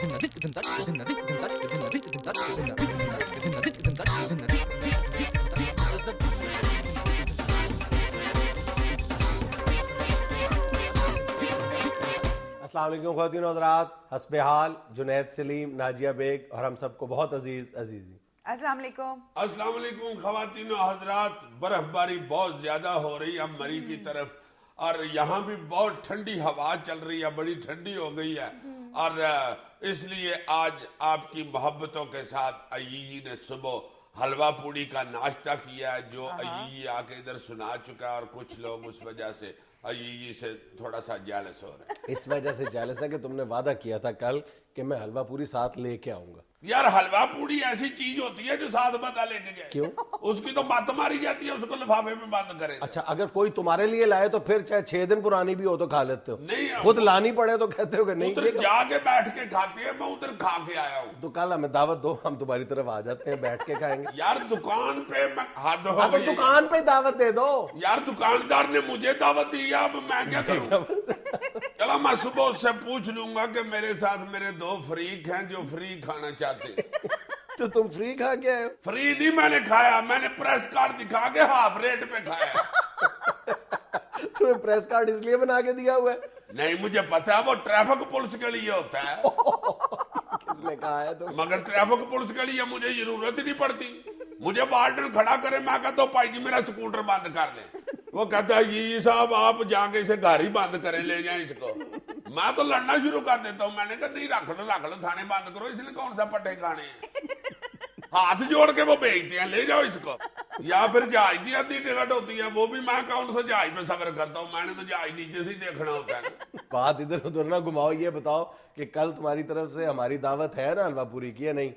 السلام علیکم خواتین و حضرات، حسب حال جنید سلیم، ناجیہ بیگ اور ہم سب کو بہت عزیزی السلام علیکم۔ السلام علیکم خواتین و حضرات، برف باری بہت زیادہ ہو رہی ہے مری کی طرف، اور یہاں بھی بہت ٹھنڈی ہوا چل رہی ہے، بڑی ٹھنڈی ہو گئی ہے، اور اس لیے آج آپ کی محبتوں کے ساتھ عیی نے صبح حلوہ پوڑی کا ناشتہ کیا ہے، جو عیی آ کے ادھر سنا چکا ہے، اور کچھ لوگ اس وجہ سے عیی سے تھوڑا سا جیلس ہو رہے ہیں۔ اس وجہ سے جالس ہے کہ تم نے وعدہ کیا تھا کل کہ میں حلوہ پوری ساتھ لے کے آؤں گا۔ یار حلوہ پوڑی ایسی چیز ہوتی ہے جو ساتھ بتا لے کے گئے، کیوں؟ اس کی تو مت ماری جاتی ہے، اس کو لفافے میں بند کرے۔ اچھا، اگر کوئی تمہارے لیے لائے تو پھر چاہے 6 دن پرانی بھی ہو تو کھا لیتے ہو، نہیں، خود لانی پڑے تو کہتے ہو کہ نہیں۔ ادھر جا کے بیٹھ کے کھاتے ہیں، میں ادھر کھا کے آیا ہوں۔ تو کل ہمیں دعوت دو، ہم تمہاری طرف آ جاتے ہیں، بیٹھ کے کھائیں گے۔ یار دکان پہ حد ہو تو گئی، دکان پہ دعوت دے دو۔ یار دکاندار نے مجھے دعوت دی، اب میں کیا کروں؟ چلو میں صبح اس سے پوچھ لوں گا کہ میرے ساتھ میرے 2 فریق ہیں جو فری کھانا چاہتے ہیں۔ تو تم فری کھا کے آئے ہو؟ فری نہیں میں نے کھایا، میں نے پریس کارڈ دکھا کے ہاف ریٹ پہ کھایا۔ تمہیں پریس کارڈ اس لیے بنا کے دیا ہوا ہے؟ نہیں مجھے پتا ہے وہ ٹریفک پولیس کے لیے ہوتا ہے، کس نے کہا ہے تم؟ مگر ٹریفک پولیس کے لیے مجھے ضرورت ہی نہیں پڑتی۔ مجھے وارڈن کھڑا کرے، میں کہتا ہوں بھائی جی میرا سکوٹر بند کر لیں، وہ کہتا ہے یہ صاحب آپ جا کے اسے گاڑی بند کریں، لے جائیں اس کو۔ میں تو لڑنا شروع کر دیتا ہوں، میں نے کہا نہیں رکھ لو تھانے بند کرو، اس نے کون سا پٹے کھانے ہیں؟ ہاتھ جوڑ کے وہ بھیجتے ہیں لے جاؤ اس کو۔ یا پھر جہاز کی آدھی ٹکٹ ہوتی ہے، وہ بھی میں کون سا جہاز پہ سفر کرتا ہوں، میں نے تو جہاز نیچے سے ہی دیکھنا ہوتا ہے۔ بات ادھر ادھر نہ گھماؤ، یہ بتاؤ کہ کل تمہاری طرف سے ہماری دعوت ہے نا حلوہ پوری کی یا نہیں؟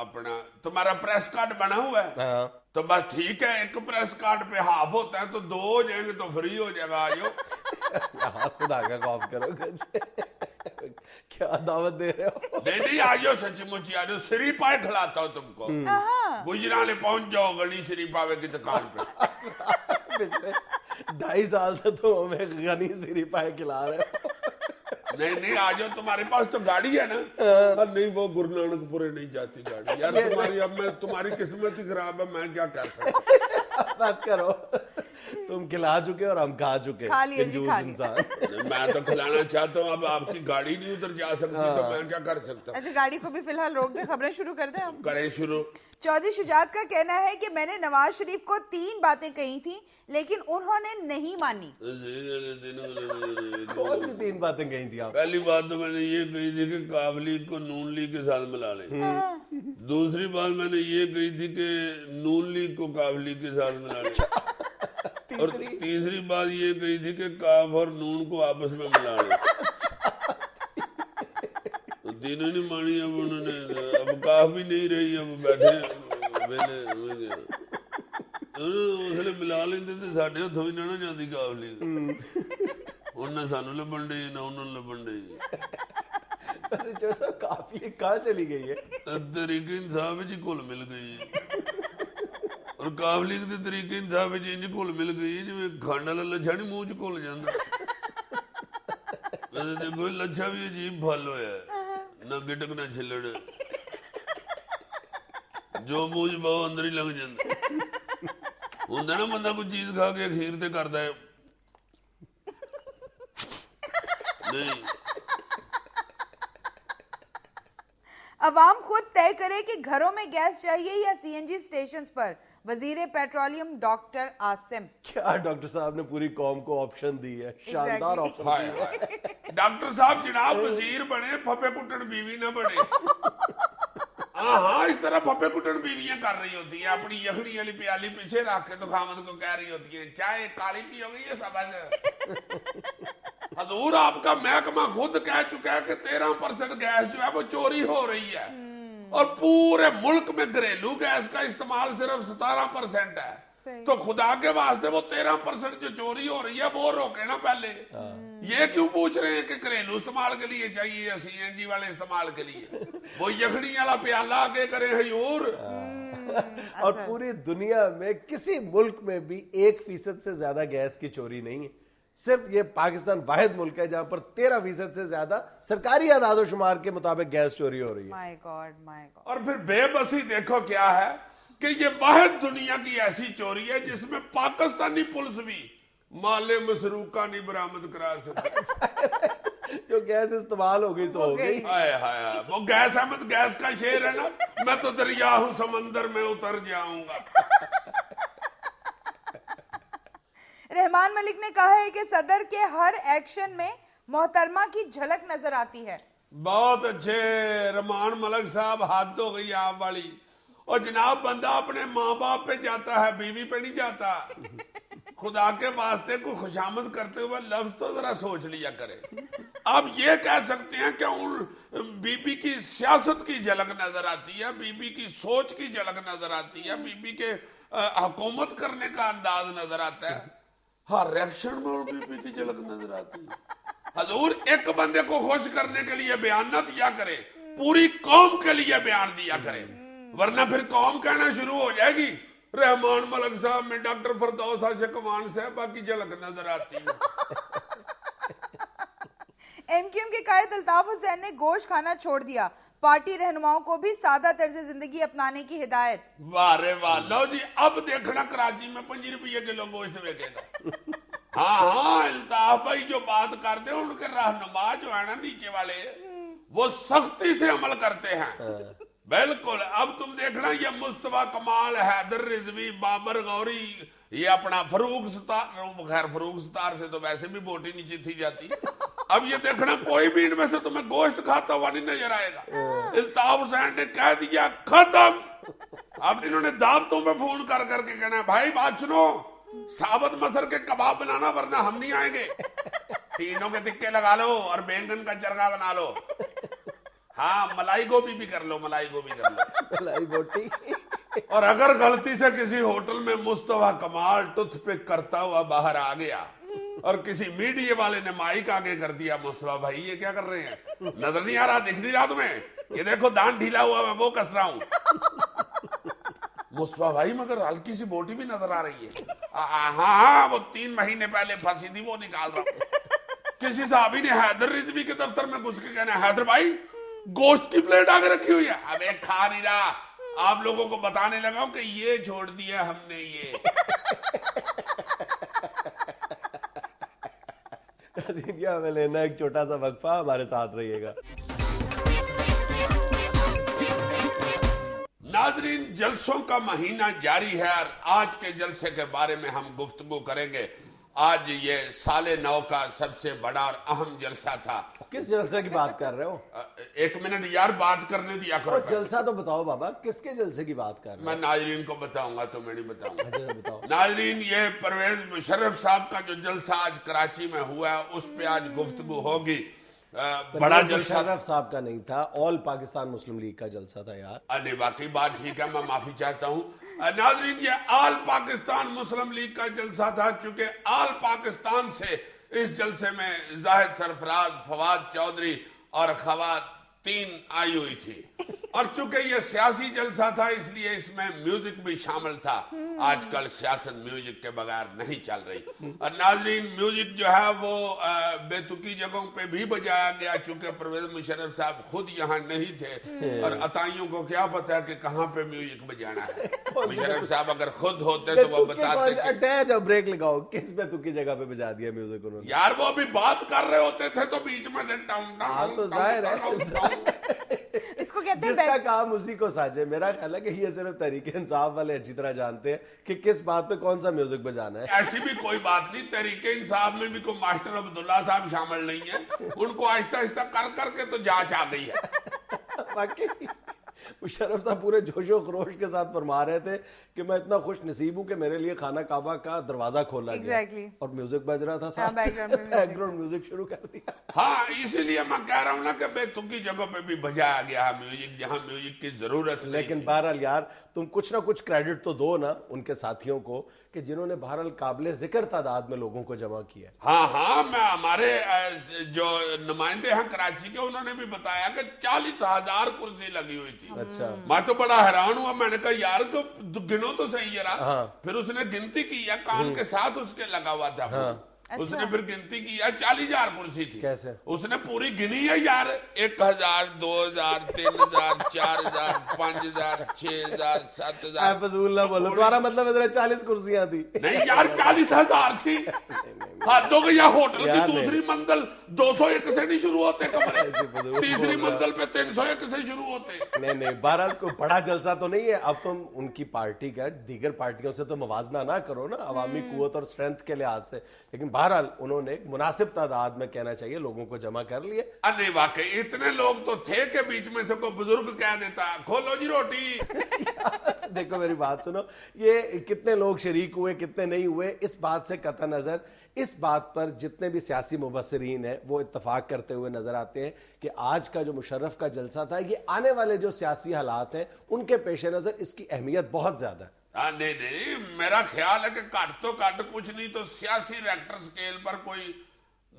اپنا تمہارا پریس کارڈ بنا ہوا ہے؟ ہاں تو بس ٹھیک ہے، ایک پریس کارڈ پہ ہاف ہوتا ہے تو 2 ہو جائیں گے تو فری ہو جائے گا۔ آجو خدا کا خوف کرو، کیا دعوت دے رہے ہو؟ نہیں آجو، سچی مچی آجو، سری پائے کھلاتا ہوں تم کو، گجرانے پہنچ جاؤ گنی سری پاوے کی دکان پہ۔ پچھلے 2.5 سال سے تم ہمیں غنی سری پائے کھلا رہے ہو۔ نہیں آجو، تمہارے پاس تو گاڑی ہے نا؟ نہیں وہ گرو نانک پورے نہیں جاتی گاڑی، یار تمہاری اب میں تمہاری قسمت ہی خراب ہے، میں کیا کر سکتا۔ بس کرو، تم کھلا چکے اور ہم کھا چکے، کنجوس انسان۔ میں تو کھلانا چاہتا ہوں، اب آپ کی گاڑی نہیں ادھر جا سکتی تو میں کیا کر سکتا ہوں۔ اچھا گاڑی کو بھی فی الحال روک دیں، خبریں شروع کر دیں ہم؟ کریں شروع۔ چودھری شجاعت کا کہنا ہے کہ میں نے نواز شریف کو 3 باتیں کہی تھیں لیکن انہوں نے نہیں مانی۔ کون سی 3 باتیں کہی تھی آپ؟ پہلی بات تو میں نے یہ کہی تھی کہ قومی لیگ کو نون لیگ کے ساتھ ملا لیں۔ دوسری بات میں نے یہ کہی تھی کہ نون لیگ کو قومی لیگ کے ساتھ ملا لیں، اور تیسری بات یہ کہی تھی کہ کاف اور نون کو آپس میں ملا لیں۔ تینوں نہیں مانی، اب انہوں نے اب کاف بھی نہیں رہی، اب بیٹھے اسلے ملا لیندے تے ساڈے ہتھوں بھی نہ جاندی کاف لیگ، انہیں سانو لبن ڈئی نہ انہوں نے لبن ڈئی۔ جو سب کاف لیگ کہاں چلی گئی ہے؟ طریقے انصاف وچ گل مل گئی ہے، اور کاف لیگ دے طریقے انصاف وچ انج گل مل گئی جویں کھنڈ والا لچھا نہیں منہ چ گل جاندا۔ ویسے دیکھو لچھا بھی عجیب پھل ہویا ہے، نہ گٹک نہ چھلڑ، جو منہ چ پاؤ اندر ہی لنگ جاندا۔ ہوندا نا بندہ کوئی چیز کھا کے اخیر تے کردا ہے نہیں۔ عوام خود طے کرے کہ گھروں میں گیس چاہیے یا سی این جی اسٹیشنز پر، وزیر پیٹرولیم ڈاکٹر عاصم۔ کیا ڈاکٹر صاحب نے پوری قوم کو آپشن دی ہے، شاندار آپشن دی ہے۔ ڈاکٹر صاحب جناب وزیر بنے، پھپے کٹن بیوی نہ بنے۔ ہاں اس طرح پھپے کٹن بیویاں کر رہی ہوتی ہیں، اپنی یخنی والی پیالی پیچھے رکھ کے تو خامد کو کہہ رہی ہوتی ہیں چائے کالی پی ہوگی یہ سمجھ۔ حضور آپ کا محکمہ خود کہہ چکا ہے کہ 13% گیس جو ہے وہ چوری ہو رہی ہے، اور پورے ملک میں گھریلو گیس کا استعمال صرف 17% ہے، تو خدا کے واسطے وہ 13% جو چوری ہو رہی ہے وہ روکے نا پہلے۔ یہ کیوں پوچھ رہے ہیں کہ گھریلو استعمال کے لیے چاہیے یا سی این جی والے استعمال کے لیے؟ وہ یخنی والا پیالہ آگے کرے حضور۔ اور پوری دنیا میں کسی ملک میں بھی 1% سے زیادہ گیس کی چوری نہیں ہے، صرف یہ پاکستان واحد ملک ہے جہاں پر 13% سے زیادہ سرکاری اعداد و شمار کے مطابق گیس چوری ہو رہی ہے. مائی گاڈ مائی گاڈ. اور پھر بے بسی دیکھو کیا ہے کہ یہ واحد دنیا کی ایسی چوری ہے جس میں پاکستانی پولیس بھی مال مسروقہ نہیں برآمد کرا سکتی. جو گیس استعمال ہو گئی سو ہو گئی. ہائے ہائے وہ گیس احمد گیس کا شعر ہے نا, میں تو دریا ہوں سمندر میں اتر جاؤں گا. رحمان ملک نے کہا ہے کہ صدر کے ہر ایکشن میں محترمہ کی جھلک نظر آتی ہے. بہت اچھے رحمان ملک صاحب, حد ہو گئی آپ والی. اور جناب بندہ اپنے ماں باپ پہ جاتا ہے, بیوی پہ نہیں جاتا. خدا کے واسطے کو خوشامد کرتے ہوئے لفظ تو ذرا سوچ لیا کرے. آپ یہ کہہ سکتے ہیں کہ ان بی بی کی سیاست کی جھلک نظر آتی ہے, بی بی کی سوچ کی جھلک نظر آتی ہے, بی بی کے حکومت کرنے کا انداز نظر آتا ہے. ہر ریکشن میں اور بی بی کی جھلک نظر آتی ہے. حضور ایک بندے کو خوش کرنے کے لیے بیان نہ دیا کرے, پوری قوم کے لیے بیان دیا کرے, ورنہ پھر قوم کہنا شروع ہو جائے گی رحمان ملک صاحب میں ڈاکٹر فردوس عاشقوان صاحبہ کی جھلک نظر آتی ہے. ایم کیو ایم کے قائد الطاف حسین نے گوشت کھانا چھوڑ دیا, پارٹی رہنماؤں کو بھی سادہ طرز زندگی اپنانے کی ہدایت. واہ رے واہ, لو جی اب دیکھنا کراچی میں 5 روپے کلو گوشت بیکے گا. ہاں الطاف بھائی جو بات کرتے ہیں ان کے رہنما جو ہے نا نیچے والے, وہ سختی سے عمل کرتے ہیں. بالکل. اب تم دیکھنا یہ مصطفیٰ کمال, حیدر رضوی, بابر غوری, یہ اپنا فروخ ستار, خیر فروخ ستار سے تو ویسے بھی بوٹی نیچے تھی جاتی. اب یہ دیکھنا کوئی بھی ان میں سے تمہیں گوشت کھاتا ہوا نہیں نظر آئے گا. الطاف حسین نے کہہ دیا ختم. اب انہوں نے دعوتوں پہ فون کر کر کے کہنا بھائی بات سنو, ثابت مصر کے کباب بنانا ورنہ ہم نہیں آئیں گے. تینوں کے تکے لگا لو اور بینگن کا چرگا بنا لو. ہاں ملائی گوبھی بھی کر لو, ملائی گوبھی کر لو, ملائی بوٹی. اور اگر غلطی سے کسی ہوٹل میں مصطفیٰ کمال ٹوتھ پک کرتا ہوا باہر آ گیا اور کسی میڈیا والے نے مائک آگے کر دیا, مصطفیٰ بھائی یہ کیا کر رہے ہیں, نظر نہیں آ رہا, دکھ نہیں رہا تمہیں, یہ دیکھو دان ڈھیلا ہوا میں وہ کس رہا ہوں. مصطفیٰ بھائی مگر ہلکی سی بوٹی بھی نظر آ رہی ہے. ہاں وہ 3 مہینے پہلے پھنسی تھی وہ نکال رہا ہوں. کسی صحابی نے حیدر رضوی کے دفتر میں گھس کے کہنا حیدر بھائی گوشت کی پلیٹ آگے رکھی ہوئی ہے. اب ایک کھا نہیں رہا, آپ لوگوں کو بتانے لگا ہوں کہ یہ چھوڑ دیا ہم نے. یہ ہمیں لینا ایک چھوٹا سا وقفہ, ہمارے ساتھ رہیے گا. ناظرین جلسوں کا مہینہ جاری ہے اور آج کے جلسے کے بارے میں ہم گفتگو کریں گے. آج یہ سال نو کا سب سے بڑا اور اہم جلسہ تھا. کس جلسے کی بات کر رہے ہو؟ 1 منٹ یار بات کرنے دیا کرو. جلسہ تو بتاؤ بابا, کس کے جلسے کی بات کر رہے ہو؟ میں ناظرین کو بتاؤں گا, تو میں نہیں بتاؤں گا. بتاؤ. ناظرین یہ پرویز مشرف صاحب کا جو جلسہ آج کراچی میں ہوا ہے اس پہ آج گفتگو ہوگی. بڑا جلسہ مشرف صاحب کا نہیں تھا, آل پاکستان مسلم لیگ کا جلسہ تھا یار. ارے واقعی بات ٹھیک ہے, میں معافی چاہتا ہوں. ناظرین یہ آل پاکستان مسلم لیگ کا جلسہ تھا, چونکہ آل پاکستان سے اس جلسے میں زاہد سرفراز, فواد چودھری اور خواتین آئی ہوئی تھی. اور چونکہ یہ سیاسی جلسہ تھا اس لیے اس میں میوزک بھی شامل تھا. آج کل سیاست میوزک کے بغیر نہیں چل رہی. اور ناظرین میوزک جو ہے وہ بے تکی جگہوں پہ بھی بجایا گیا, چونکہ پرویز مشرف صاحب خود یہاں نہیں تھے اور عطائیوں کو کیا پتا ہے کہ کہاں پہ میوزک بجانا ہے. مشرف صاحب اگر خود ہوتے تو وہ بتاتے. بریک لگاؤ, کس بے تکی جگہ پہ بجا دیا میوزک انہوں نے؟ یار وہ بھی بات کر رہے ہوتے تھے تو بیچ میں سے تو ظاہر ہے اس کو کہتے ہیں جس کا کام اسی کو ساجے. میرا خیال ہے کہ یہ صرف تحریک انصاف والے اچھی طرح جانتے ہیں کہ کس بات پہ کون سا میوزک بجانا ہے. ایسی بھی کوئی بات نہیں, تحریک انصاف میں بھی کوئی ماسٹر عبداللہ صاحب شامل نہیں ہے. ان کو آہستہ آہستہ کر کر کے تو جانچ آ گئی ہے. واقعی مشرف صاحب پورے جوش و خروش کے ساتھ فرما رہے تھے کہ میں اتنا خوش نصیب ہوں کہ میرے لیے خانہ کعبہ کا دروازہ کھولا گیا اور میوزک بج رہا تھا, ساتھ بیک گراؤنڈ میوزک شروع کر دیا. ہاں اسی لیے میں کہہ رہا ہوں نا کہ بے تکی جگہوں پہ بھی بجایا گیا ہے میوزک جہاں میوزک کی ضرورت نہیں. لیکن بہرحال یار تم کچھ نہ کچھ کریڈٹ تو دو نا ان کے ساتھیوں کو کہ جنہوں نے بہرحال قابل ذکر تعداد میں لوگوں کو جمع کیا. ہاں میں ہمارے جو نمائندے ہیں کراچی کے انہوں نے بھی بتایا کہ 40,000 کرسی لگی ہوئی تھی. اچھا, میں تو بڑا حیران ہوا, میں نے کہا یار گنو تو صحیح ہے. پھر اس نے گنتی کی یا کان کے ساتھ اس کے لگا ہوا تھا. اس نے پھر گنتی کی 40,000 کرسی تھی. کیسے اس نے پوری گنی ہے یار, 1,000 2,000 3,000 4,000 5,000 6,000 7,000. فضول نہ بولو, تمہارا مطلب ہے 40 کرسیاں تھی. نہیں یار 40,000 تھی. ہاتھوں کے یا ہوٹل کی دوسری منزل 201 سے نہیں شروع ہوتے کمرے, تیسری منزل پہ 301 سے شروع ہوتے. نہیں بہرحال کوئی بڑا جلسہ تو نہیں ہے. اب تم ان کی پارٹی کا دیگر پارٹیوں سے تو موازنہ نہ کرو نا عوامی قوت اور اسٹرینتھ کے لحاظ سے, لیکن بہرحال انہوں نے ایک مناسب تعداد میں کہنا چاہیے لوگوں کو جمع کر لیے. نہیں واقعی اتنے لوگ تو تھے کہ بیچ میں سے کوئی بزرگ کہہ دیتا کھولو جی روٹی. دیکھو میری بات سنو, یہ کتنے لوگ شریک ہوئے کتنے نہیں ہوئے, اس بات سے قطع نظر اس بات پر جتنے بھی سیاسی مبصرین ہیں وہ اتفاق کرتے ہوئے نظر آتے ہیں کہ آج کا جو مشرف کا جلسہ تھا یہ آنے والے جو سیاسی حالات ہیں ان کے پیش نظر اس کی اہمیت بہت زیادہ ہے. نہیں میرا خیال ہے کہ کٹ تو کٹ کچھ نہیں تو سیاسی ریکٹر سکیل پر کوئی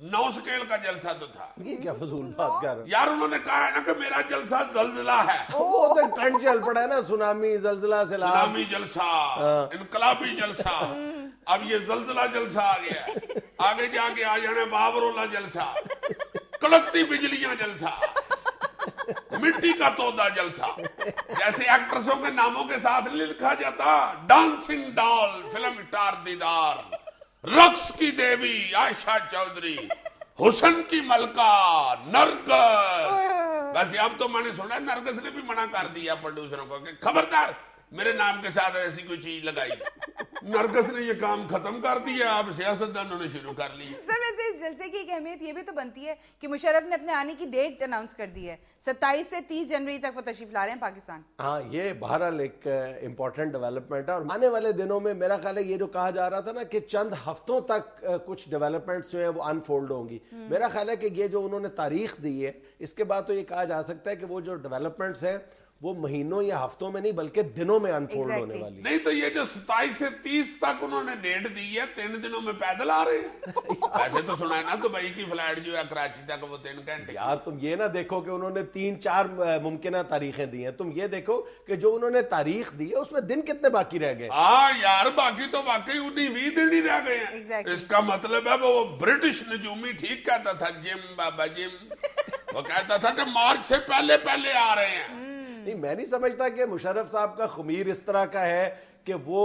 9 سکیل کا جلسہ تو تھا. یہ کیا فضول بات کر رہے یار انہوں نے کہا ہے نا کہ میرا جلسہ زلزلہ ہے. وہ تو ٹرنڈ چل پڑا ہے نا, سونامی زلزلہ سیلاب, سونامی جلسہ انقلابی جلسہ. اب یہ زلزلہ جلسہ آ گیا, آگے جا کے آ جانا بابرولا جلسہ, کڑکتی بجلیاں جلسہ, مٹی کا تودا جلسہ. جیسے ایکٹرسوں کے ناموں کے ساتھ نہیں لکھا جاتا ڈانسنگ ڈال فلم اسٹار دیدار, رقص کی دیوی عائشہ چودھری, حسن کی ملکہ نرگس. ویسے اب تو میں نے سنا ہے نرگس نے بھی منع کر دیا پروڈیوسروں کو کہ خبردار میرے نام کے ساتھ ایسی کوئی چیز لگائی. نرگس نے یہ کام ختم کر دیا, اب سیاستدانوں نے شروع کر لی. سر ویسے اس جلسے کی ایک اہمیت یہ بھی تو بنتی ہے کہ مشرف نے اپنے آنے کی ڈیٹ اناؤنس کر دی ہے, 27 سے 30 جنوری تک وہ تشریف لا رہے ہیں پاکستان. ہاں یہ بہرحال ایک امپورٹنٹ ڈیولپمنٹ ہے, اور آنے والے دنوں میں میرا خیال ہے یہ جو کہا جا رہا تھا نا کہ چند ہفتوں تک کچھ ڈیولپمنٹس جو ہیں وہ انفولڈ ہوں گی, میرا خیال ہے کہ یہ جو انہوں نے تاریخ دی ہے اس کے بعد تو یہ کہا جا سکتا ہے کہ وہ جو ڈیولپمنٹس ہیں وہ مہینوں یا ہفتوں میں نہیں بلکہ دنوں میں انفولڈ ہونے والی. نہیں تو یہ جو 27 سے 30 تک انہوں نے ڈیٹ دی ہے 3 دنوں میں پیدل آ رہے ہیں. ایسے تو سنا ہے نا دبئی کی فلائٹ جو ہے کراچی تک وہ 3 گھنٹے. یار تم یہ نہ دیکھو کہ انہوں نے 3-4 ممکنہ تاریخیں دی ہیں, تم یہ دیکھو کہ جو انہوں نے تاریخ دی ہے اس میں دن کتنے باقی رہ گئے. ہاں یار باقی تو واقعی 19-20 دن ہی رہ گئے ہیں. اس کا مطلب ہے وہ برٹش نجومی ٹھیک کہتا تھا جم بابا جم, وہ کہتا تھا کہ مارچ سے پہلے آ رہے ہیں. نہیں میں نہیں سمجھتا کہ مشرف صاحب کا خمیر اس طرح کا ہے کہ وہ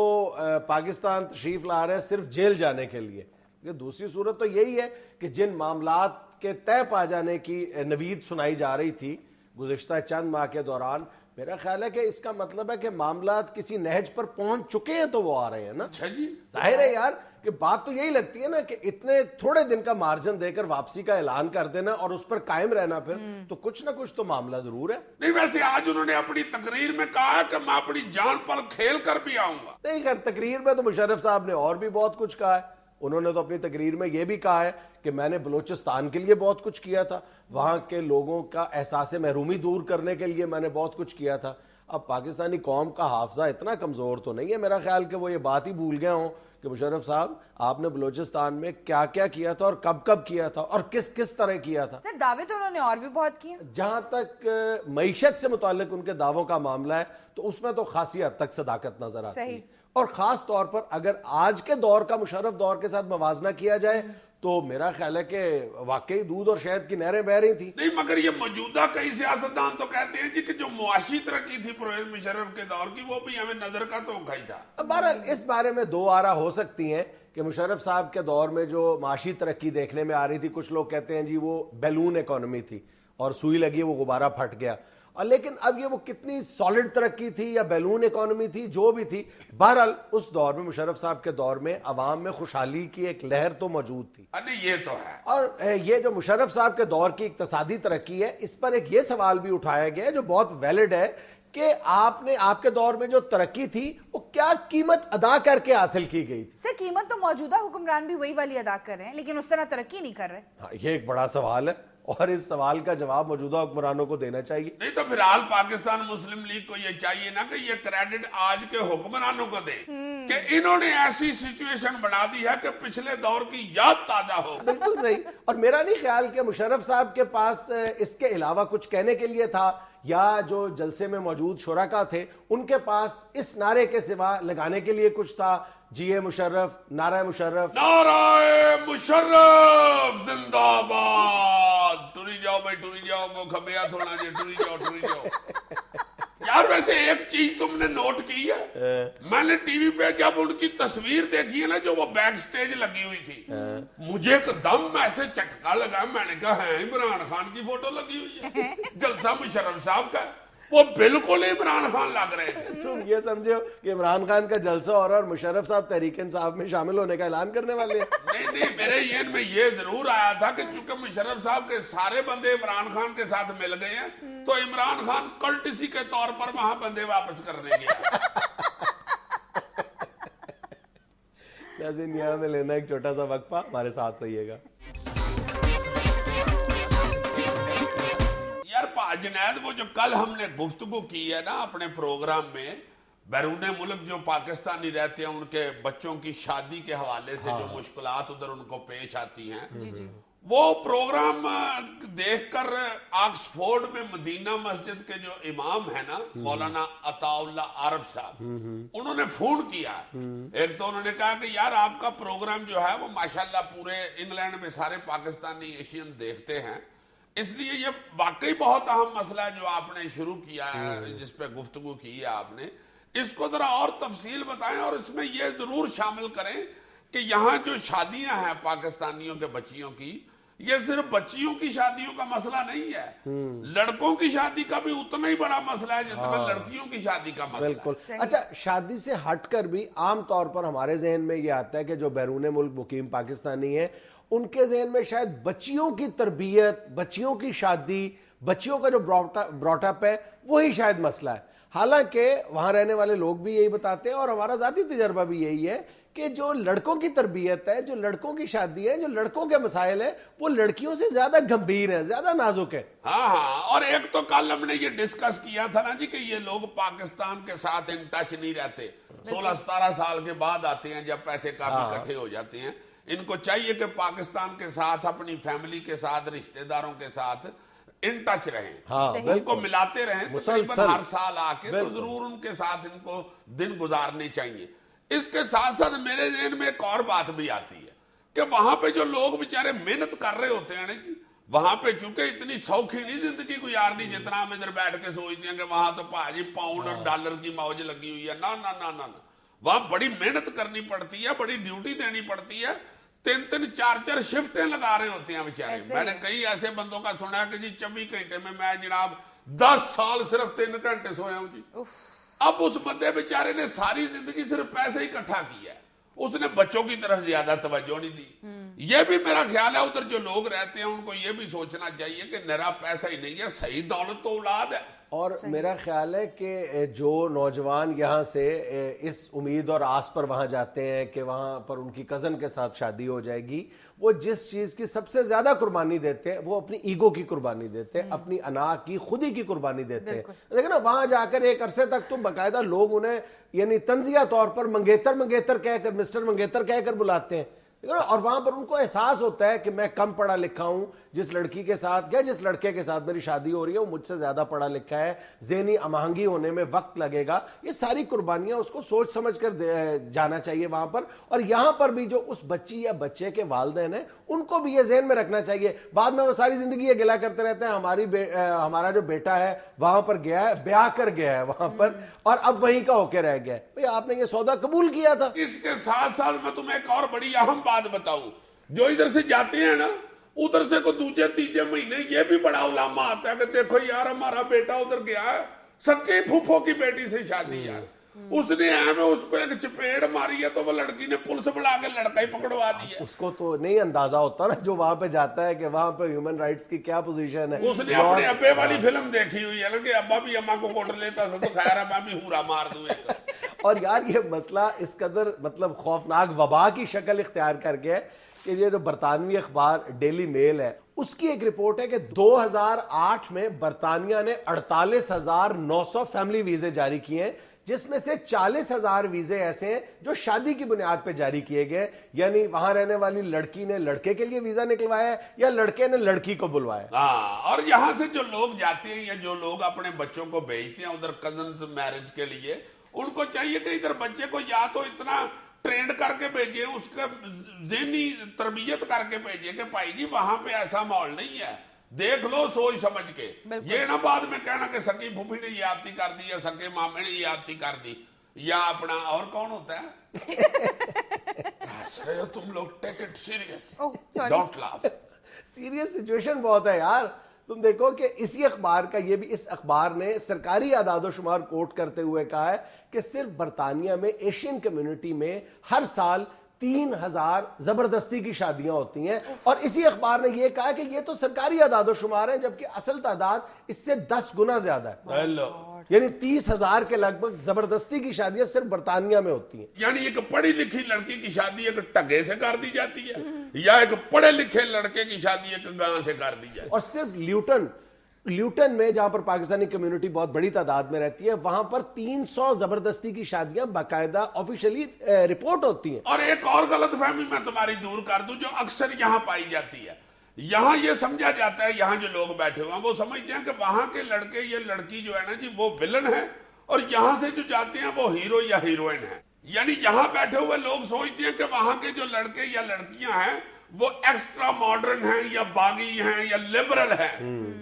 پاکستان تشریف لا رہے ہیں صرف جیل جانے کے لیے. دوسری صورت تو یہی ہے کہ جن معاملات کے طے پا جانے کی نوید سنائی جا رہی تھی گزشتہ چند ماہ کے دوران, میرا خیال ہے کہ اس کا مطلب ہے کہ معاملات کسی نہج پر پہنچ چکے ہیں تو وہ آ رہے ہیں نا. اچھا جی ظاہر ہے یار کہ بات تو یہی لگتی ہے نا کہ اتنے تھوڑے دن کا مارجن دے کر واپسی کا اعلان کر دینا اور اس پر قائم رہنا, پھر تو کچھ نہ کچھ تو معاملہ ضرور ہے. نہیں ویسے آج انہوں نے اپنی تقریر میں کہا کہ میں اپنی جان پر کھیل کر بھی آؤں گا. نہیں خیر تقریر میں تو مشرف صاحب نے اور بھی بہت کچھ کہا ہے. انہوں نے تو اپنی تقریر میں یہ بھی کہا ہے کہ میں نے بلوچستان کے لیے بہت کچھ کیا تھا, وہاں کے لوگوں کا احساس محرومی دور کرنے کے لیے میں نے بہت کچھ کیا تھا. اب پاکستانی قوم کا حافظہ اتنا کمزور تو نہیں ہے میرا خیال کہ وہ یہ بات ہی بھول گئے ہوں کہ مشرف صاحب آپ نے بلوچستان میں کیا کیا کیا تھا اور کب کب کیا تھا اور کس کس طرح کیا تھا. سر دعوے تو انہوں نے اور بھی بہت کیے. جہاں تک معیشت سے متعلق ان کے دعووں کا معاملہ ہے تو اس میں تو خاصی حد تک صداقت نظر آتی ہے, اور خاص طور پر اگر آج کے دور کا مشرف دور کے ساتھ موازنہ کیا جائے تو میرا خیال ہے کہ واقعی دودھ اور شہد کی نہریں بہ رہی تھیں. نہیں مگر یہ موجودہ کئی سیاستدان تو کہتے ہیں جی کہ جو معاشی ترقی تھی پرویز مشرف کے دور کی وہ بھی ہمیں نظر کا تو کھائی تھا. بہرحال اس بارے میں دو آرا ہو سکتی ہیں کہ مشرف صاحب کے دور میں جو معاشی ترقی دیکھنے میں آ رہی تھی, کچھ لوگ کہتے ہیں جی وہ بیلون اکانومی تھی اور سوئی لگی وہ غبارہ پھٹ گیا, اور لیکن اب یہ وہ کتنی سالڈ ترقی تھی یا بیلون اکانومی تھی جو بھی تھی, بہرحال اس دور میں مشرف صاحب کے دور میں عوام میں خوشحالی کی ایک لہر تو موجود تھی. یہ تو ہے. اور یہ جو مشرف صاحب کے دور کی اقتصادی ترقی ہے اس پر ایک یہ سوال بھی اٹھایا گیا ہے جو بہت ویلڈ ہے کہ آپ کے دور میں جو ترقی تھی وہ کیا قیمت ادا کر کے حاصل کی گئی تھی. سر قیمت تو موجودہ حکمران بھی وہی والی ادا کر رہے ہیں لیکن اس طرح ترقی نہیں کر رہے. یہ ایک بڑا سوال ہے اور اس سوال کا جواب موجودہ حکمرانوں کو دینا چاہیے. نہیں تو فی الحال پاکستان مسلم لیگ کو یہ چاہیے نا کہ یہ کریڈٹ آج کے حکمرانوں کو دے کہ انہوں نے ایسی سچویشن بنا دی ہے کہ پچھلے دور کی یاد تازہ ہو. بالکل صحیح. اور میرا نہیں خیال کہ مشرف صاحب کے پاس اس کے علاوہ کچھ کہنے کے لیے تھا, یا جو جلسے میں موجود شرکا تھے ان کے پاس اس نعرے کے سوا لگانے کے لیے کچھ تھا जी ए मुशर्रफ, नारा मुशर्रफ, नाराए मुशर्रफ जिंदाबाद। टुरी जाओ भाई, टुरी जाओ, वो खबिया थोड़ा जे, टुरी जाओ, टुरी जाओ। यार वैसे एक चीज तुमने नोट की है, मैंने टीवी पे जब उनकी तस्वीर देखी है ना, जो वो बैक स्टेज लगी हुई थी, मुझे एकदम ऐसे चटका लगा। मैंने कहा है इमरान खान की फोटो लगी हुई है, जलसा मुशर्रफ साहब का, वो बिल्कुल इमरान खान लग रहे थे। तुम ये समझो कि इमरान खान का जलसा और मुशर्रफ साहब तहरीक इंसाफ में शामिल होने का ऐलान करने वाले हैं। नहीं, मेरे ज़हन में ये जरूर आया था कि चूंकि मुशर्रफ साहब के सारे बंदे इमरान खान के साथ मिल गए हैं, तो इमरान खान कल्टिसी के तौर पर वहां बंदे वापस करने गया। नाज़रीन, यहाँ में लेना एक छोटा सा वक्फा, हमारे साथ रहिएगा। जुनैद, वो जो कल हमने गुफ्तगू की है ना अपने प्रोग्राम में, बैरूने मुल्क जो पाकिस्तानी रहते हैं उनके बच्चों की शादी के हवाले से जो मुश्किलात उधर उनको पेश आती हैं, वो प्रोग्राम देखकर ऑक्सफोर्ड में मदीना मस्जिद के जो इमाम है ना, मौलाना अताउल्लाह आरफ साहब, उन्होंने फोन किया। एक तो उन्होंने कहा कि यार आपका प्रोग्राम जो है वो माशाल्लाह पूरे इंग्लैंड में सारे पाकिस्तानी एशियन देखते हैं, इसलिए ये वाकई बहुत अहम मसला है जो आपने शुरू किया है, जिस पे गुफ्तगू की है आपने, इसको जरा और तफसील बताएं और इसमें ये जरूर शामिल करें कि यहाँ जो शादियां हैं पाकिस्तानियों के बच्चियों की, ये सिर्फ बच्चियों की शादियों का मसला नहीं है, लड़कों की शादी का भी उतना ही बड़ा मसला है जितना लड़कियों की शादी का मसला। बिल्कुल। अच्छा, शादी से हटकर भी आम तौर पर हमारे जहन में ये आता है कि जो बैरूने मुल्क मुकीम पाकिस्तानी है, उनके जहन में शायद बच्चियों की तरबियत, बच्चियों की शादी, बच्चियों का जो ब्रॉटअप है, वही शायद मसला है। हालांकि वहां रहने वाले लोग भी यही बताते हैं और हमारा जाती तजर्बा भी यही है कि जो लड़कों की तरबियत है, जो लड़कों की शादी है, जो लड़कों के मसाइल है, वो लड़कियों से ज्यादा गंभीर है, ज्यादा नाजुक है। हाँ, और एक तो कल हमने ये डिस्कस किया था ना जी कि ये लोग पाकिस्तान के साथ इन टच नहीं रहते, 16-17 साल के बाद आते हैं जब पैसे काफी इकट्ठे हो जाते हैं। इनको चाहिए कि पाकिस्तान के साथ, अपनी फैमिली के साथ, रिश्तेदारों के साथ इन टच रहें, उनको मिलाते रहें, तकरीबन हर साल आके तो जरूर उनके साथ इनको दिन गुजारने चाहिए। इसके साथ साथ मेरे ज़हन में एक और बात भी आती है कि वहां पे जो लोग बेचारे मेहनत कर रहे होते हैं ना जी, वहां पे चूंकि इतनी सौखी नहीं जिंदगी गुजारनी जितना हम इधर बैठ के सोचते हैं कि वहां तो भाजी पाउंड और डॉलर की मौज लगी हुई है। ना ना ना ना ना, वहां बड़ी मेहनत करनी पड़ती है, बड़ी ड्यूटी देनी पड़ती है, 3-3, 4-4 शिफ्टें लगा रहे होते हैं बेचारे। मैंने कई ऐसे बंदों का सुना कि जी 24 घंटे में मैं जनाब 10 साल सिर्फ 3 घंटे सोया हूं जी। अब उस बंदे बेचारे ने सारी जिंदगी सिर्फ पैसे इकट्ठा किया है, उसने बच्चों की तरफ ज्यादा तवज्जो नहीं दी। ये भी मेरा ख्याल है उधर जो लोग रहते हैं उनको ये भी सोचना चाहिए कि निरा पैसा ही नहीं है, सही दौलत तो औलाद है। और मेरा ख्याल है कि जो नौजवान यहाँ से इस उम्मीद और आस पर वहाँ जाते हैं कि वहाँ पर उनकी कज़न के साथ शादी हो जाएगी, वो जिस चीज़ की सबसे ज़्यादा कुर्बानी देते हैं वो अपनी ईगो की कुर्बानी देते हैं, अपनी अना की, खुदी की कुर्बानी देते हैं। लेकिन ना वहाँ जाकर एक अरसे तक तो बाकायदा लोग उन्हें यानी तंजिया तौर पर मंगेतर कहकर, मिस्टर मंगेतर कहकर बुलाते हैं, और वहां पर उनको एहसास होता है कि मैं कम पढ़ा लिखा हूं, जिस लड़की के साथ या जिस लड़के के साथ मेरी शादी हो रही है वो मुझसे ज्यादा पढ़ा लिखा है, ज़हनी अमांगी होने में वक्त लगेगा। ये सारी कुर्बानियां उसको सोच समझ कर जाना चाहिए वहां पर। और यहां पर भी जो उस बच्ची या बच्चे के वालिदैन हैं उनको भी ये ज़हन में रखना चाहिए। बाद में वो सारी जिंदगी ये गिला करते रहते हैं हमारा जो बेटा है वहां पर गया है, ब्याह कर गया है वहां पर और अब वहीं का होके रह गया है। भाई आपने ये सौदा कबूल किया था। इसके साथ साथ मैं तुम्हें एक और बड़ी अहम बात बताऊं, जो इधर से जाते हैं ना, उधर से को दूसरे तीसरे महीने ये भी बड़ा उलामा आता है कि देखो यार हमारा बेटा उधर गया है, सक्के फूफो की बेटी से शादी यार, उसने हमें उसको एक चपेड़ मारी है तो वो लड़की ने पुलिस बुला के लड़का ही पकड़वा दिया। उसको तो नहीं अंदाजा होता ना जो वहां पे जाता है कि वहां पे ह्यूमन राइट्स की क्या पोजीशन है। उसने अपने अब्बे वाली फिल्म देखी हुई है ना कि अब्बा भी अम्मा को कोट लेता था तो खैर अब्बा भी हुरा मार दूं एक। और यार ये मसला इस कदर मतलब खौफनाक वबा की शक्ल इख्तियार कर गया है कि ये जो बरतानवी अखबार डेली मेल है उसकी एक रिपोर्ट है कि 2008 में बरतानिया ने 48,900 फैमिली वीजे जारी किए हैं, जिसमें से 40,000 वीजे ऐसे हैं जो शादी की बुनियाद पर जारी किए गए, यानी वहां रहने वाली लड़की ने लड़के के लिए वीजा निकलवाया है या लड़के ने लड़की को बुलवाया। और यहां से जो लोग जाते हैं या जो लोग अपने बच्चों को भेजते हैं उधर कजन्स मैरिज के लिए, उनको चाहिए कि इधर बच्चे को या तो इतना ट्रेंड करके भेजे, उसका ज़हनी तरबियत करके भेजे कि भाई जी वहां पे ऐसा माहौल नहीं है, देख लो सोच समझ के। ये ना बाद में कहना कि सकी फूफी ने ये आती कर दी या सके मामे ने ये आती कर दी या अपना और कौन होता है तुम लोग take it serious, don't laugh. Serious situation बहुत है यार। तुम देखो कि इसी अखबार का, ये भी इस अखबार ने सरकारी आदादोशुमार कोट करते हुए कहा है कि सिर्फ बरतानिया में एशियन कम्युनिटी में हर साल 3000 जबरदस्ती की शादियां होती हैं। और इसी अखबार ने यह कहा कि ये तो सरकारी आदादोशुमार है, जबकि असल तादाद इससे 10 गुना ज्यादा है। यानी 30,000 के लगभग जबरदस्ती की शादियां सिर्फ बरतानिया में होती हैं। यानी एक पढ़ी लिखी लड़की की शादी एक टगे से कर दी जाती है या एक पढ़े लिखे लड़के की शादी एक गांव से कर दी जाती है। और सिर्फ ल्यूटन में, जहां पर पाकिस्तानी कम्युनिटी बहुत बड़ी तादाद में रहती है, वहां पर 300 जबरदस्ती की शादियां बाकायदा ऑफिशियली रिपोर्ट होती हैं। और एक और गलतफहमी मैं तुम्हारी दूर कर दूं जो अक्सर यहां पाई जाती है। यहां ये समझा जाता है, यहां जो लोग बैठे हुए हैं वो समझते हैं कि वहां के लड़के या लड़की जो है ना जी वो विलन है और यहां से जो जाते हैं वो हीरो या हीरोइन है। यानी यहां बैठे हुए लोग सोचते हैं कि वहां के जो लड़के या लड़कियां हैं वो एक्स्ट्रा मॉडर्न हैं या बागी हैं या लिबरल हैं,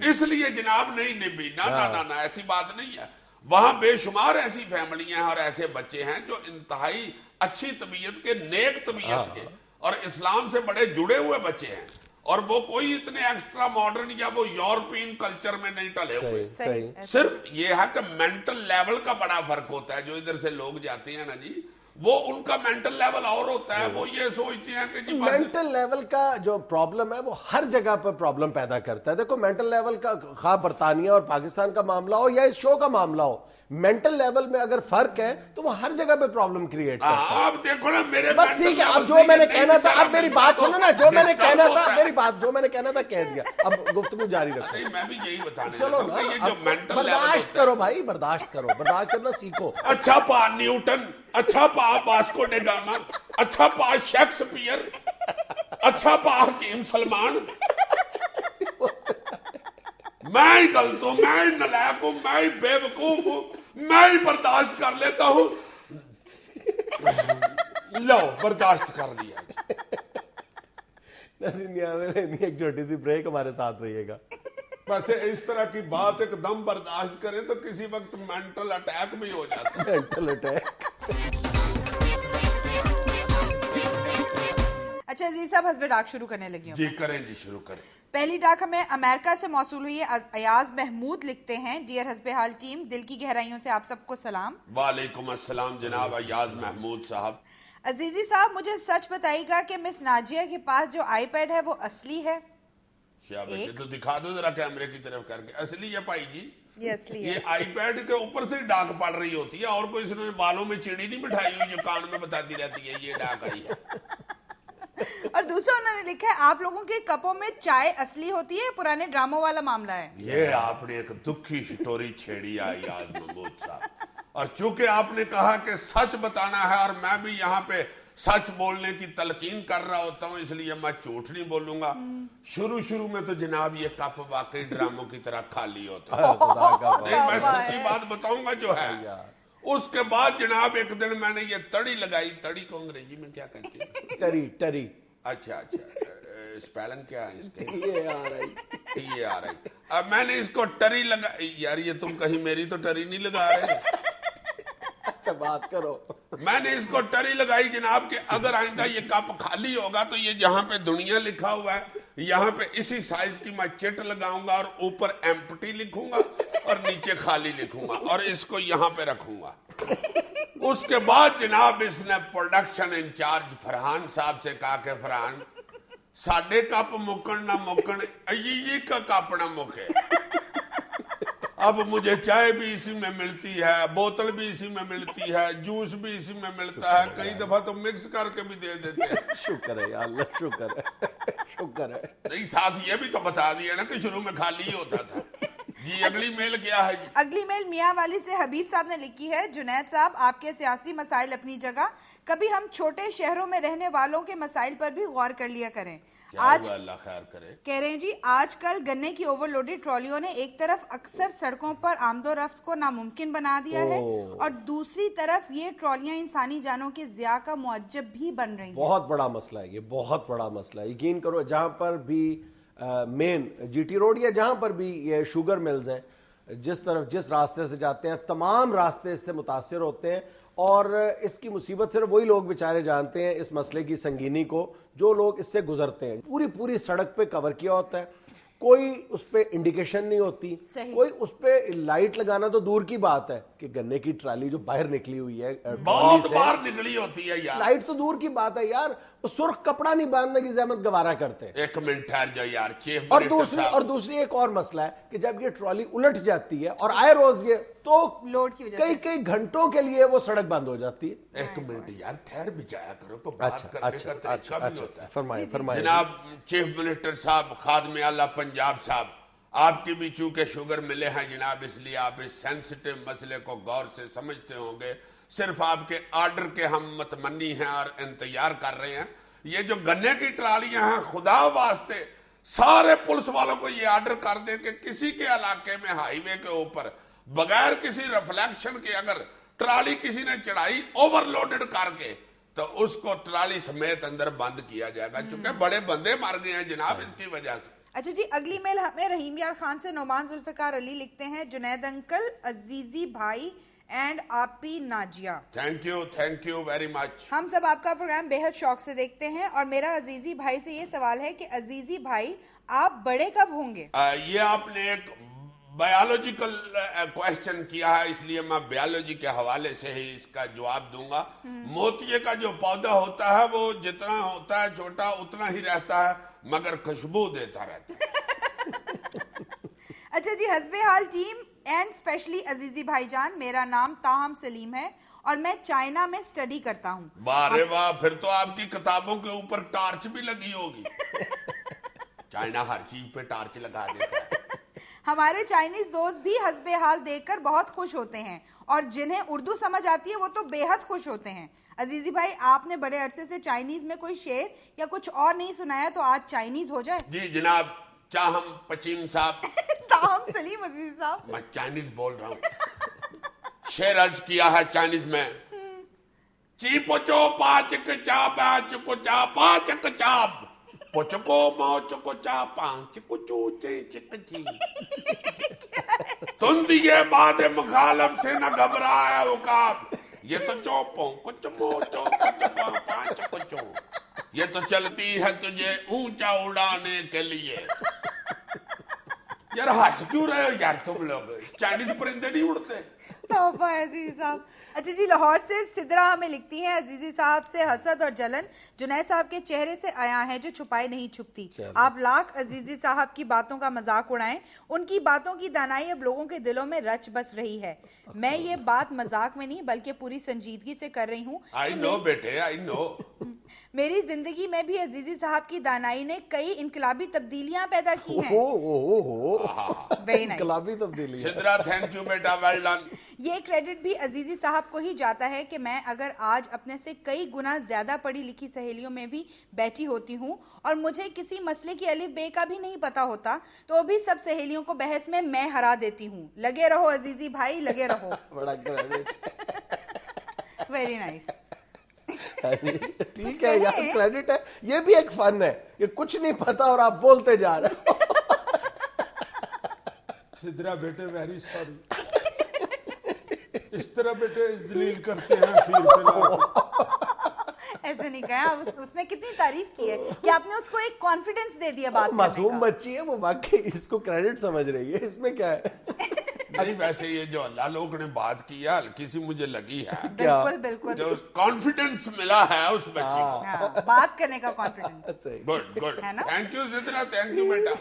इसलिए जनाब नहीं निभी। ना ना ना ना, ऐसी बात नहीं है। वहां बेशुमार ऐसी फैमिलियां हैं और ऐसे बच्चे हैं जो इंतहाई अच्छी तबीयत के, नेक तबीयत के और इस्लाम से बड़े जुड़े हुए बच्चे हैं और वो कोई इतने एक्स्ट्रा मॉडर्न या वो यूरोपियन कल्चर में नहीं टले हुए। सिर्फ ये है कि मेंटल लेवल का बड़ा फर्क होता है। जो इधर से लोग जाते हैं ना जी, वो उनका मेंटल लेवल और होता है। वो ये सोचते हैं कि जी मेंटल लेवल का जो प्रॉब्लम है वो हर जगह पर प्रॉब्लम पैदा करता है। देखो मेंटल लेवल का, खा बरतानिया और पाकिस्तान का मामला हो या इस शो का मामला हो, मेंटल लेवल में अगर फर्क है तो वो हर जगह पे प्रॉब्लम क्रिएट करता है। आप देखो ना मेरे, बस ठीक है, अब जो मैंने कहना था, अब मेरी बात सुनो ना, जो मैंने कहना था, मेरी बात जो मैंने कहना था कह दिया, अब गुफ्तगू जारी रखो। मैं भी यही बताने चलो ना, ये जो मेंटल बर्दाश्त करो भाई, बर्दाश्त करो, बर्दाश्त करना सीखो। अच्छा पा न्यूटन, अच्छा पा वास्को डे गामा, अच्छा पा शेक्सपियर, अच्छा पा हकीम सलमान। मैं ही गलत हूं, मैं ही नालायक हूं, मैं ही बेवकूफ हूं, मैं ही बर्दाश्त कर लेता हूं। लो बर्दाश्त कर लिया। एक छोटी सी ब्रेक, हमारे साथ रहिएगा। वैसे इस तरह की बात एकदम बर्दाश्त करें तो किसी वक्त मेंटल अटैक भी हो जाता है। Mental attack. अच्छा अजीज साहब, हस्बैंड डाक शुरू करने लगी हूं। जी करें, जी शुरू करें। पहली डाक हमें अमेरिका से मौसूल हुई है। अयाज महमूद लिखते हैं, डियर हस्बे हाल टीम, दिल की गहराइयों से आप सबको सलाम। वालेकुम अस्सलाम जनाब अयाज महमूद साहब। अजीजी साहब, मुझे सच बताइएगा कि मिस नाजिया के पास जो आईपैड है वो असली है? तो दिखा दो जरा कैमरे की तरफ करके। असली है भाई जी, ये असली है। ये आईपैड के ऊपर से डाक पड़ रही होती है और कोई इसने बालों में चिड़ी नहीं बिठाई हुई जो कान में बताती रहती है ये डाक आई है। और दूसरा उन्होंने लिखा है, आप लोगों के कपों में चाय असली होती है, पुराने ड्रामों वाला मामला है? ये आपने एक दुखी स्टोरी छेड़ी आई आज महमूद साहब। और चूंकि आपने कहा कि सच बताना है और मैं भी यहाँ पे सच बोलने की तलकीन कर रहा होता हूँ, इसलिए मैं झूठ नहीं बोलूंगा। शुरू में तो जनाब ये कप वाकई ड्रामों की तरह खाली होता है। नहीं, मैं सच्ची बात बताऊंगा जो है। उसके बाद जनाब एक दिन मैंने ये तड़ी लगाई। तड़ी को अंग्रेजी में क्या कहते हैं? टरी। अच्छा, स्पेलिंग क्या है इसके? ये आ रही। अब मैंने इसको टरी लगा। यार ये तुम कहीं मेरी तो टरी नहीं लगा रहे? अच्छा बात करो। मैंने इसको टरी लगाई जनाब के अगर आइंदा ये कप खाली होगा तो ये जहां पे दुनिया लिखा हुआ है यहाँ पे इसी साइज की मैं चिट लगाऊंगा और ऊपर एम्प्टी लिखूंगा और नीचे खाली लिखूंगा और इसको यहाँ पे रखूंगा। उसके बाद जनाब इसने प्रोडक्शन इंचार्ज फरहान साहब से कहा कि फरहान साढ़े कप मुकन ना मुकन, ये का कप ना मुके। अब मुझे चाय भी इसी में मिलती है, बोतल भी इसी में मिलती है, जूस भी इसी में मिलता है, कई दफा तो मिक्स करके भी दे देते हैं। शुक्र है अल्लाह, शुक्र है। नहीं साथ ये भी तो बता दिया ना कि शुरू में खाली ही होता था। जी अगली मेल क्या है जी? अगली मेल मियाँ वाली से हबीब साहब ने लिखी है, जुनैद साहब आपके सियासी मसाइल अपनी जगह, कभी हम छोटे शहरों में रहने वालों के मसाइल पर भी गौर कर लिया करें। आज अल्लाह खैर करे। कह रहे हैं जी, आजकल गन्ने की ओवरलोडेड ट्रॉलियों ने एक तरफ अक्सर सड़कों पर आमदोरफ्त को नामुमकिन बना दिया है और दूसरी तरफ ये ट्रॉलियां इंसानी जानों के ज़िया का मुअज्जब भी बन रही हैं। बहुत बड़ा मसला है ये, बहुत बड़ा मसला है। यकीन करो जहां पर भी मेन जीटी रोड या जहां पर भी ये शुगर मिल्स है, जिस रास्ते से जाते हैं तमाम रास्ते इससे मुतासिर होते हैं और इसकी मुसीबत सिर्फ वही लोग बेचारे जानते हैं इस मसले की संगीनी को, जो लोग इससे गुजरते हैं। पूरी सड़क पे कवर किया होता है, कोई उस पे इंडिकेशन नहीं होती, कोई उस पे लाइट लगाना तो दूर की बात है कि गन्ने की ट्राली जो बाहर निकली हुई है बहुत बार निकली होती है यार, लाइट तो दूर की बात है यार, सुर्ख कपड़ा नहीं बांधने की जहमत गवारा करते। एक मिनट ठहर जाओ यार, चीफ और दूसरी एक और मसला है कि जब ये ट्रॉली उलट जाती है और आए रोज ये तो लोड की वजह से कई घंटों के लिए वो सड़क बंद हो जाती है। एक मिनट यार ठहर भी जाया करो, तो बात करने का तरीका भी होता है। फरमाइए जनाब चीफ मिनिस्टर साहब, खादम आला पंजाब साहब, आपकी भी चूंकि शुगर मिले हैं जनाब, इसलिए आप इस सेंसिटिव मसले को गौर से समझते होंगे। सिर्फ आपके आर्डर के हम मतमनी हैं और इंतजार कर रहे हैं। ये जो गन्ने की ट्रालियां हैं, खुदा वास्ते सारे पुलिस वालों को ये ऑर्डर कर दें कि किसी के इलाके में हाईवे के ऊपर बगैर किसी रिफ्लेक्शन के अगर ट्राली किसी ने चढ़ाई ओवरलोडेड करके, तो उसको ट्राली समेत अंदर बंद किया जाएगा, चूंकि बड़े बंदे मर गए हैं जनाब इसकी वजह से। अच्छा जी, अगली मेल हमें रहीम यार खान से नोमान जुल्फिकार अली लिखते हैं, जुनैद अंकल, अजीजी भाई एंड आपी Nazia, thank you very much. हम सब आपका प्रोग्राम बेहद शौक से देखते हैं और मेरा अजीजी भाई से ये सवाल है कि अजीजी भाई आप बड़े कब होंगे? ये आपने एक बायोलॉजिकल क्वेश्चन किया है, इसलिए मैं बायोलॉजी के हवाले से ही इसका जवाब दूंगा। मोतिये का जो पौधा होता है वो जितना होता है छोटा उतना ही रहता है, मगर खुशबू देता रहता है। अच्छा जी, हस्बे हाल टीम एंड स्पेशली अजीजी भाईजान, मेरा नाम ताहम सलीम है और मैं चाइना में स्टडी करता हूँ। वाह रे वाह, फिर तो आपकी किताबों के ऊपर टार्च भी लगी होगी। चाइना हर चीज पे टार्च लगा देता है। हमारे चाइनीज दोस्त भी हस्बे हाल देखकर बहुत खुश होते हैं और जिन्हें उर्दू समझ आती है वो तो बेहद खुश होते हैं। अजीजी भाई, आपने बड़े अरसे से चाइनीज में कोई शेर या कुछ और नहीं सुनाया, तो आज चाइनीज हो जाए। जी जनाब, चाहम पचीम साहब। ताहम सलीम अजीज साहब, मैं चाइनीज बोल रहा हूँ। शेर अर्ज किया है चाइनीज में, ची पोचो पाचक चा पाचको चा पाचक चाप पोचको मोचको चा पाचको चूचे चिकची। तुम दिए बाद मुखालफ से न घबराया उकाब, ये तो चौपों कुछ मोचो कुछ पांच कुचो, ये तो चलती है तुझे ऊंचा उड़ाने के लिए। यार हंस क्यों रहे हो यार तुम लोग, चाइनीज परिंदे नहीं उड़ते। तौबा अजीज साहब। अच्छा जी, लाहौर से सिदरा हमें लिखती हैं, अजीजी साहब से हसद और जलन जुनैद साहब के चेहरे से आया है जो छुपाई नहीं छुपती। आप लाख अजीजी साहब की बातों का मजाक उड़ाएं, उनकी बातों की दानाई अब लोगों के दिलों में रच बस रही है। मैं ये बात मजाक में नहीं बल्कि पूरी संजीदगी से कर रही हूँ। आई नो बेटे, आई नो। मेरी जिंदगी में भी अजीजी साहब की दानाई ने कई इनकलाबी तब्दीलियां पैदा की हैं। वेरी नाइस, इनकलाबी तब्दीली। सिद्रा, थैंक यू बेटा, वेल डन। ये क्रेडिट भी अजीजी साहब को ही जाता है कि मैं अगर आज अपने से कई गुना ज्यादा पढ़ी लिखी सहेलियों में भी बैठी होती हूँ और मुझे किसी मसले की अलिफ बे का भी नहीं पता होता, तो भी सब सहेलियों को बहस में मैं हरा देती हूँ। लगे रहो अजीजी भाई, लगे रहो। बड़ा क्रेडिट। Very nice. ठीक है यार, क्रेडिट है, ये भी एक फन है, ये कुछ नहीं पता और आप बोलते जा रहे हो। सिद्रा बेटे वेरी सॉरी, इस तरह बेटे जलील करते हैं ऐसे नहीं कहा, उसने कितनी तारीफ की है कि आपने उसको एक कॉन्फिडेंस दे दिया बात करने का। मासूम बच्ची है वो, वाकई इसको क्रेडिट समझ रही है, इसमें क्या है। नहीं वैसे ये जो अल्लाह लोग ने बात की है हल्की सी मुझे लगी है। बिल्कुल बिल्कुल, जो कॉन्फिडेंस मिला है उस बच्ची को, हाँ, बात करने का confidence. Good good, thank you Sidra, thank you बेटा।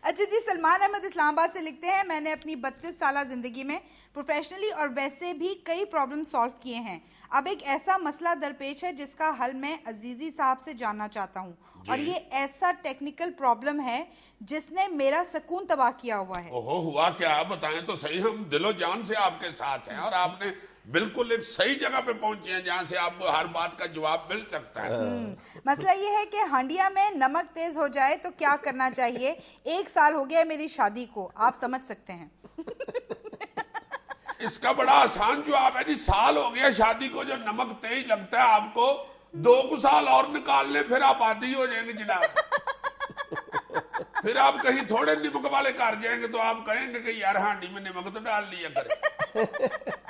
अच्छा जी, सलमान अहमद इस्लामाबाद से लिखते हैं, मैंने अपनी 32 साल जिंदगी में प्रोफेशनली और वैसे भी कई प्रॉब्लम सॉल्व किए हैं। अब एक ऐसा मसला दरपेश है जिसका हल मैं अजीजी साहब से जानना चाहता हूँ और ये ऐसा टेक्निकल प्रॉब्लम है जिसने मेरा सुकून तबाह किया हुआ है। ओहो, हुआ क्या बताएं तो सही। हम दिलो जान से आपके साथ हैं और आपने बिल्कुल एक सही जगह पे पहुंचे हैं जहां से आपको हर बात का जवाब मिल सकता है। मसला ये है कि हांडिया में नमक तेज हो जाए तो क्या करना चाहिए? 1 साल हो गया मेरी शादी को, आप समझ सकते हैं। इसका बड़ा आसान जवाब है जी, साल हो गया शादी को, जो नमक तेज लगता है आपको 2 साल और निकाल लें, फिर आप आदी हो जाएंगे जनाब। फिर आप कहीं थोड़े नमक वाले कर जाएंगे तो आप कहेंगे कि यार हांडी में नमक तो डाल लिया करे।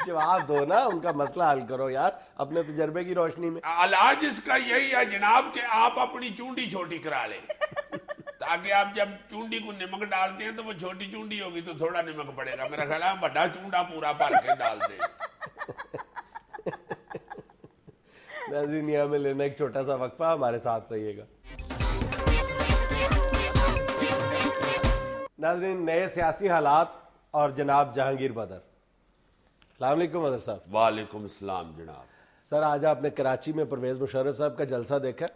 जवाब दो ना, उनका मसला हल करो यार अपने तजर्बे की रोशनी में। इलाज इसका यही है जनाब कि आप अपनी चूंडी छोटी करा लें, ताकि आप जब चूंडी को नमक डालते हैं तो वो छोटी चूंडी होगी तो थोड़ा नमक पड़ेगा। मेरा ख्याल है बड़ा चूंडा पूरा भर के डाल दें। नाज़रीन, यहाँ में लेना एक छोटा सा वक्फा, हमारे साथ रहिएगा। नाज़रीन, नए सियासी हालात और जनाब जहांगीर बदर। अस्सलाम वालेकुम बदर साहब। वालेकुम सलाम जनाब। सर, आज आपने कराची में परवेज मुशर्रफ साहब का जलसा देखा?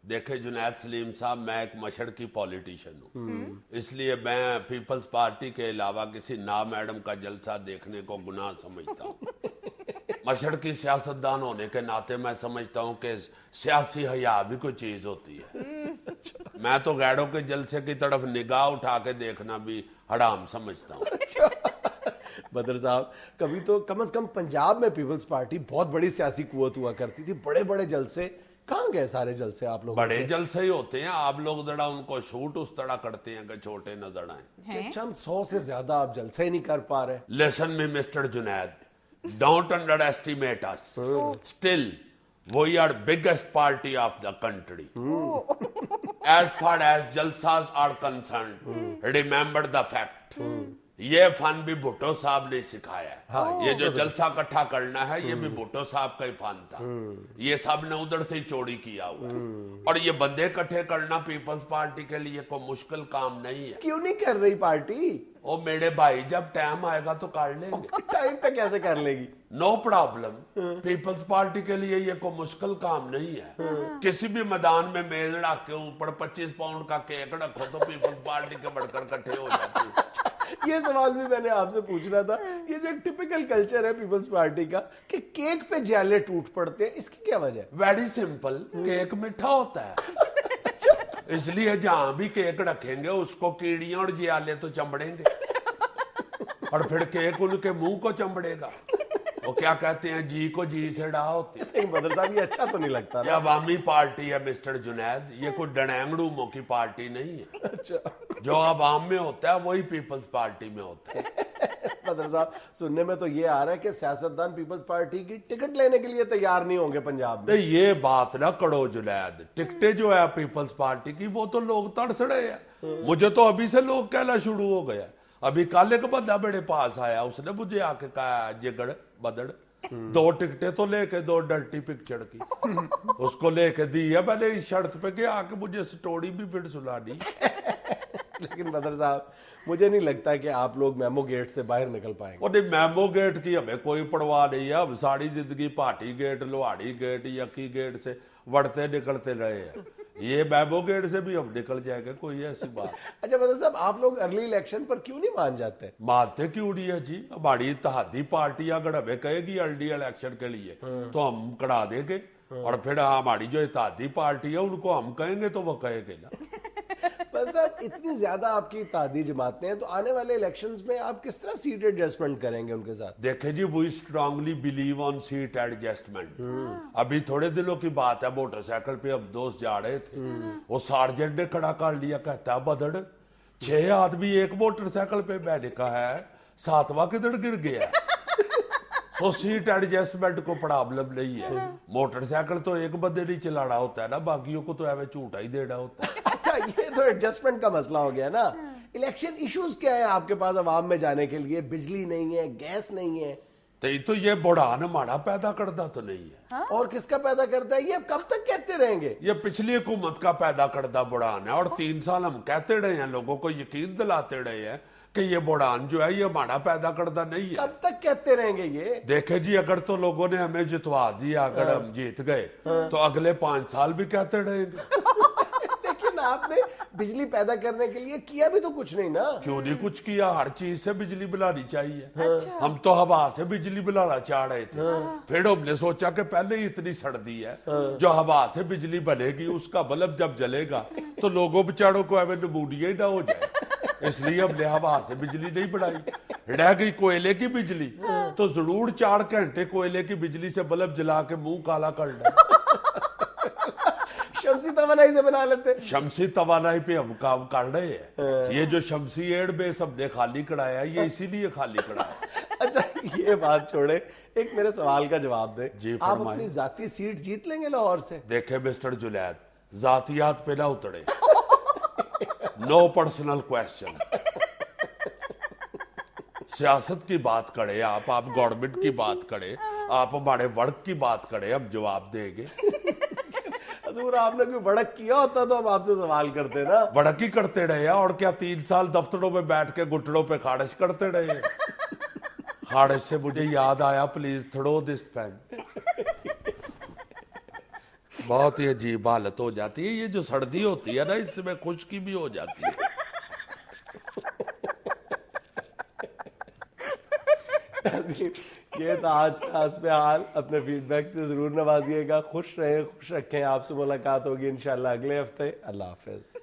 देखे जुनैद सलीम साहब, मैं एक मशहर की पॉलिटिशियन हूँ, इसलिए मैं पीपल्स पार्टी के अलावा किसी ना मैडम का जलसा देखने को गुनाह समझता हूँ। मशहर की सियासतदान होने के नाते मैं समझता हूँ कि सियासी हया भी कोई चीज होती है। मैं तो गैरों के जलसे की तरफ निगाह उठा के देखना भी हराम समझता हूँ। बदर साहब, कभी तो कम से कम पंजाब में पीपल्स पार्टी बहुत बड़ी सियासी कुव्वत हुआ करती थी, बड़े बड़े जलसे। कहाँ गए सारे जलसे आप लोग? बड़े जलसे ही होते हैं, आप लोग जरा उनको शूट उस तरह करते हैं कि छोटे नजर आए। चंद 100 से ज्यादा आप जलसे ही नहीं कर पा रहे। Listen me mister Junaid, don't underestimate us. Still, we are biggest party of the country. As far as jalsas are concerned, remember the fact. ये फन भी भुट्टो साहब ने सिखाया है। हाँ, ये जो जलसा इकट्ठा करना है ये भी भुट्टो साहब का ही फन था। ये सब ने उधर से ही चोरी किया हुआ है। और ये बंदे इकट्ठे करना पीपल्स पार्टी के लिए कोई मुश्किल काम नहीं है। क्यों नहीं कर रही पार्टी? ओ मेरे भाई, जब टाइम आएगा तो कर लेंगे। टाइम पे कैसे कर लेगी? No problem. पीपल्स पार्टी के लिए ये कोई मुश्किल काम नहीं है। किसी भी मैदान में मेज रख के ऊपर 25 पाउंड का केक रखो तो पीपल्स पार्टी के बढ़कर इकट्ठे हो जाते हैं। ये सवाल भी मैंने आपसे पूछना था। ये जो टिपिकल कल्चर है पीपल्स पार्टी का कि केक पे ज्याले टूट पड़ते हैं, इसकी क्या वजह है? वेरी सिंपल, केक मीठा होता है इसलिए जहां भी केक रखेंगे उसको कीड़ियां और जियाले तो चमड़ेंगे और फिर केक उनके मुंह को चमड़ेगा। वो क्या कहते हैं, जी को जी से डा होती है। बदर साहब, ये अच्छा तो नहीं लगता ये अवामी पार्टी है मिस्टर जुनैद, ये कोई डणैंगड़ूमों की पार्टी नहीं है। अच्छा, जो आवाम में होता है वही पीपल्स पार्टी में होता है। बदर साहब, सुनने में तो ये आ रहा है कि सियासतदान पीपल्स पार्टी की टिकट लेने के लिए तैयार नहीं होंगे पंजाब में। नहीं, ये बात ना करो जुनैद। टिकटें जो है पीपल्स पार्टी की वो तो लोग तरस रहे हैं। मुझे तो अभी से लोग कहना शुरू हो गया। अभी कल एक बंदा मेरे पास आया, उसने मुझे आके कहा, जिगड़ बदड़ 2 टिकटें तो लेके दो डर्टी पिक्चर की। उसको लेके दी है मैंने इस शर्त पे कि आके मुझे स्टोरी भी फिर सुनानी। लेकिन बदर साहब, मुझे नहीं लगता कि आप लोग मेमो गेट से बाहर निकल पाएंगे। और नहीं, मेमो गेट की हमें कोई परवाह नहीं है। हम सारी जिंदगी party gate, Lohari gate, Yakki gate से बढ़ते निकलते रहे हैं। ये मेमो गेट से भी हम निकल जाएंगे, कोई ऐसी बात। अच्छा बदर साहब, आप लोग अर्ली इलेक्शन पर क्यों नहीं मान जाते? मानते क्यों नहीं है जी? हमारी इत्तेहादी पार्टी अगर हमें कहेगी अर्ली इलेक्शन के लिए तो हम करा देंगे। और फिर हमारी जो इत्तेहादी पार्टी है उनको हम कहेंगे तो वो कहेंगे ना। बस साहब, इतनी ज्यादा आपकी इत्तेहादी जमातें हैं तो आने वाले इलेक्शंस में आप किस तरह सीट एडजस्टमेंट करेंगे उनके साथ? देखे जी, we strongly believe on seat adjustment. अभी थोड़े दिनों की बात है, मोटरसाइकिल पे अब दोस्त जा रहे थे, वो सार्जेंट ने खड़ा कर लिया, कहता है बदड़ 6 आदमी एक मोटरसाइकिल पे, मैंने कहा है 7वां किधर गिर गया। तो सीट एडजस्टमेंट को प्रॉब्लम नहीं है। मोटरसाइकिल तो एक बंदे नहीं चलाना होता है ना, बाकियों को तो ऐसे झूठा ही देना होता है। अच्छा, ये तो एडजस्टमेंट का मसला हो गया ना। इलेक्शन इश्यूज क्या है आपके पास अवाम में जाने के लिए? बिजली नहीं है, गैस नहीं है, तो ये बुढ़ान हमारा पैदा करता तो नहीं है। और किसका पैदा करता है? ये कब तक कहते रहेंगे? ये पिछली हुकूमत का पैदा करता बुढ़ान है। और 3 साल हम कहते रहे हैं, लोगों को यकीन दिलाते रहे हैं कि ये बुढ़ान जो है ये हमारा पैदा करता नहीं है। कब तक कहते रहेंगे ये? देखे जी, अगर तो लोगों ने हमें जितवा दिया, अगर हम जीत गए तो अगले 5 साल भी कहते रहेंगे। لیکن آپ نے بجلی پیدا کرنے کے لیے کیا بھی تو کچھ نہیں نا. کیوں نہیں کچھ کیا, ہر چیز سے بجلی بنانی چاہیے. ہم تو ہوا سے بجلی بنانا چاہ رہے تھے, پھر ہم نے سوچا کہ پہلے ہی اتنی سردی ہے, جو ہوا سے بجلی بنے گی اس کا بلب جب جلے گا تو لوگوں بیچاروں کو ایویں نمونیا ہی نہ ہو جائے, اس لیے ہم نے ہوا سے بجلی نہیں بنائی. رہ گئی کوئلے کی بجلی, تو ضرور 4 گھنٹے کوئلے کی بجلی سے بلب جلا کے منہ کالا کر لیں. شمسی توانائی سے بنا لیتے. شمسی توانائی پہ ہم کام کر رہے ہیں. یہ جو شمسی ایڈ بیس ہم نے خالی کرایا, یہ اسی لیے خالی کرایا. اچھا یہ بات چھوڑے, ایک میرے سوال کا جواب دے. جی آپ فرمائیں. اپنی ذاتی سیٹ جیت لیں گے لاہور سے؟ دیکھیں مسٹر جنید, ذاتیات پہ نہ اترے. نو پرسنل کویسچن. سیاست کی بات کرے آپ گورنمنٹ کی بات کرے, آپ ہمارے ورک کی بات کرے, ہم جواب دیں گے. حضور آپ نے کوئی وڑک کیا ہوتا تو ہم آپ سے سوال کرتے نا. وڑک ہی کرتے رہے, اور کیا 3 سال دفتروں میں بیٹھ کے گھٹنوں پہ خارش کرتے رہے. خارش سے مجھے یاد آیا, پلیز تھرو دس پین. بہت ہی عجیب حالت ہو جاتی ہے, یہ جو سردی ہوتی ہے نا اس میں خشکی بھی ہو جاتی ہے. یہ تھا آج کا حسب حال. اپنے فیڈ بیک سے ضرور نوازیے گا. خوش رہیں, خوش رکھیں. آپ سے ملاقات ہوگی انشاءاللہ اگلے ہفتے. اللہ حافظ.